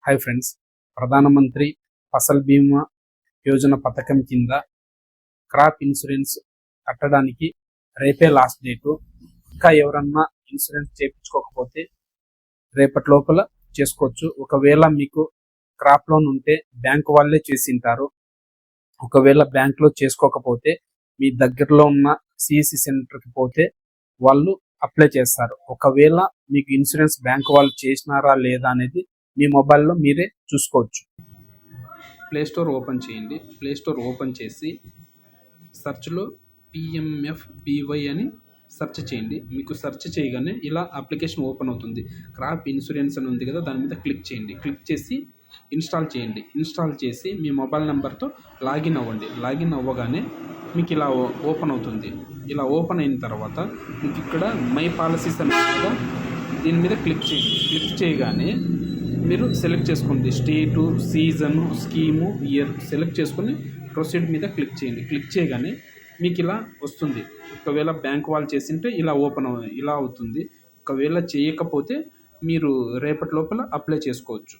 Hi friends, ప్రధానమంత్రి ఫసల్ బీమా యోజన పథకం కింద క్రాప్ ఇన్సూరెన్స్ కట్టడానికి రేపే లాస్ట్ డేటు. ఇంకా ఎవరన్నా ఇన్సూరెన్స్ చేయించుకోకపోతే రేపటి లోపల చేసుకోవచ్చు. ఒకవేళ మీకు క్రాప్ లోన్ ఉంటే బ్యాంక్ వాళ్ళే చేసింటారు. ఒకవేళ బ్యాంక్లో చేసుకోకపోతే మీ దగ్గరలో ఉన్న సిఎస్సి సెంటర్కి పోతే వాళ్ళు అప్లై చేస్తారు. ఒకవేళ మీకు ఇన్సూరెన్స్ బ్యాంక్ వాళ్ళు చేసినారా లేదా అనేది మీ మొబైల్లో మీరే చూసుకోవచ్చు. ప్లేస్టోర్ ఓపెన్ చేయండి. ప్లేస్టోర్ ఓపెన్ చేసి సెర్చ్లో PMFBY అని సెర్చ్ చేయండి. మీకు సెర్చ్ చేయగానే ఇలా అప్లికేషన్ ఓపెన్ అవుతుంది. క్రాప్ ఇన్సూరెన్స్ అని ఉంది కదా, దాని మీద క్లిక్ చేయండి. క్లిక్ చేసి ఇన్స్టాల్ చేయండి. ఇన్స్టాల్ చేసి మీ మొబైల్ నెంబర్తో లాగిన్ అవ్వండి. లాగిన్ అవ్వగానే మీకు ఇలా ఓపెన్ అవుతుంది. ఇలా ఓపెన్ అయిన తర్వాత మీకు ఇక్కడ మై పాలసీస్ అని కదా, దీని మీద క్లిక్ చేయండి. క్లిక్ చేయగానే మీరు సెలెక్ట్ చేసుకోండి. స్టేటు, సీజను, స్కీము, ఇయర్ సెలెక్ట్ చేసుకొని ప్రొసీడ్ మీద క్లిక్ చేయండి. క్లిక్ చేయగానే మీకు ఇలా వస్తుంది. ఒకవేళ బ్యాంక్ వాళ్ళు చేసింటే ఇలా అవుతుంది. ఒకవేళ చేయకపోతే మీరు రేపటి లోపల అప్లై చేసుకోవచ్చు.